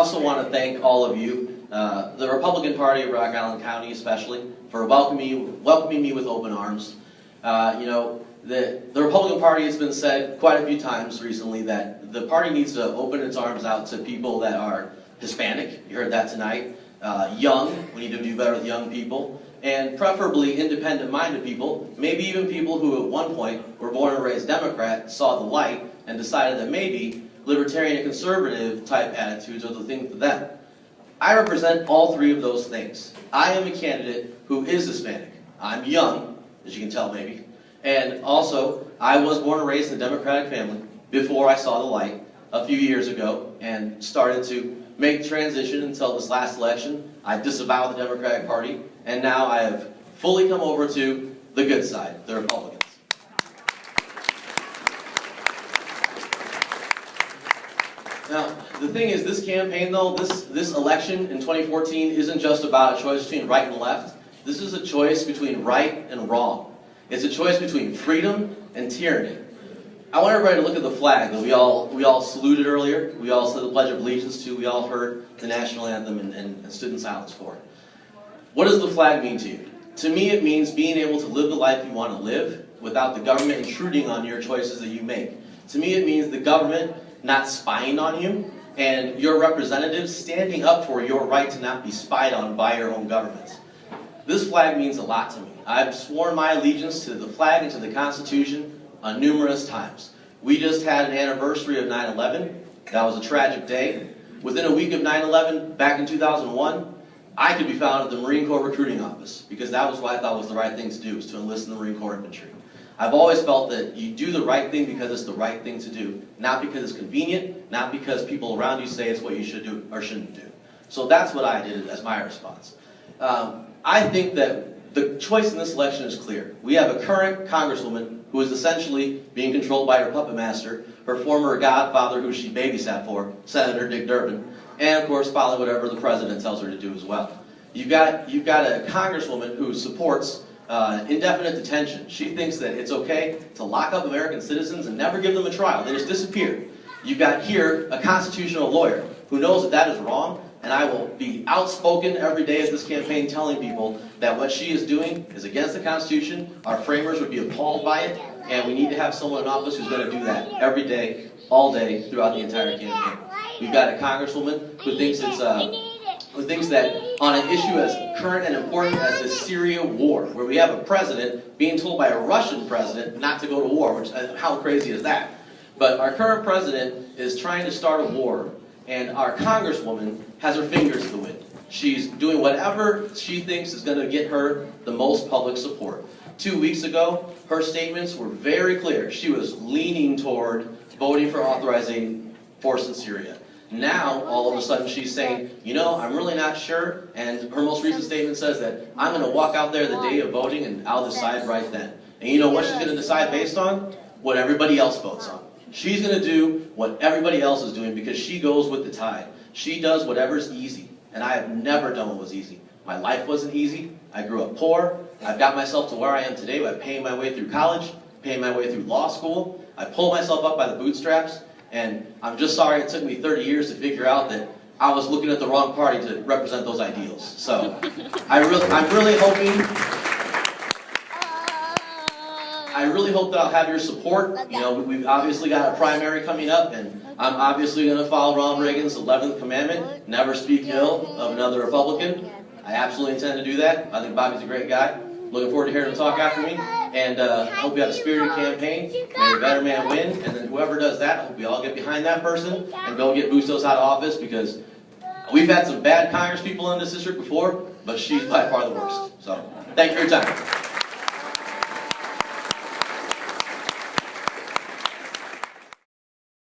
also want to thank all of you, the Republican Party of Rock Island County especially, for welcoming me with open arms. You know, the Republican Party has been said quite a few times recently that the party needs to open its arms out to people that are Hispanic. You heard that tonight. Young, we need to do better with young people, and preferably independent-minded people, maybe even people who at one point were born and raised Democrat, saw the light, and decided that maybe libertarian and conservative type attitudes are the thing for them. I represent all three of those things. I am a candidate who is Hispanic. I'm young, as you can tell maybe, and also I was born and raised in a Democratic family before I saw the light a few years ago and started to make the transition until this last election. I disavowed the Democratic Party, and now I have fully come over to the good side, the Republicans. Now, the thing is, this campaign though, this election in 2014 isn't just about a choice between right and left. This is a choice between right and wrong. It's a choice between freedom and tyranny. I want everybody to look at the flag that we all saluted earlier, we all said the Pledge of Allegiance to, we all heard the national anthem and stood in silence for it. What does the flag mean to you? To me, it means being able to live the life you want to live without the government intruding on your choices that you make. To me, it means the government not spying on you and your representatives standing up for your right to not be spied on by your own government. This flag means a lot to me. I've sworn my allegiance to the flag and to the Constitution numerous times. We just had an anniversary of 9/11. That was a tragic day. Within a week of 9/11, back in 2001, I could be found at the Marine Corps recruiting office because that was what I thought was the right thing to do, was to enlist in the Marine Corps infantry. I've always felt that you do the right thing because it's the right thing to do, not because it's convenient, not because people around you say it's what you should do or shouldn't do. So that's what I did as my response. I think that the choice in this election is clear. We have a current congresswoman who is essentially being controlled by her puppet master, her former godfather who she babysat for, Senator Dick Durbin, and of course following whatever the president tells her to do as well. You've got a congresswoman who supports indefinite detention. She thinks that it's okay to lock up American citizens and never give them a trial. They just disappear. You've got here a constitutional lawyer who knows that that is wrong, and I will be outspoken every day of this campaign telling people that what she is doing is against the Constitution. Our framers would be appalled by it, and we need to have someone in office who's going to do that every day, all day, throughout the entire campaign. We've got a congresswoman who thinks that on an issue as current and important as the Syria war, where we have a president being told by a Russian president not to go to war, which, how crazy is that? But our current president is trying to start a war, and our congresswoman has her fingers in the wind. She's doing whatever she thinks is going to get her the most public support. 2 weeks ago, her statements were very clear. She was leaning toward voting for authorizing force in Syria. Now, all of a sudden, she's saying, you know, I'm really not sure, and her most recent statement says that I'm going to walk out there the day of voting and I'll decide right then. And you know what she's going to decide based on? What everybody else votes on. She's going to do what everybody else is doing because she goes with the tide. She does whatever's easy, and I have never done what was easy. My life wasn't easy. I grew up poor. I've got myself to where I am today by paying my way through college, paying my way through law school. I pulled myself up by the bootstraps, and I'm just sorry it took me 30 years to figure out that I was looking at the wrong party to represent those ideals. So I'm really hope that I'll have your support. You know, we've obviously got a primary coming up, and I'm obviously going to follow Ronald Reagan's 11th commandment, never speak ill of another Republican. I absolutely intend to do that. I think Bobby's a great guy. Looking forward to hearing him talk after me. And I hope we have a spirited campaign. May the better man win. And then whoever does that, I hope we all get behind that person and go get Bustos out of office, because we've had some bad Congress people in this district before, but she's by far the worst. So, thank you for your time.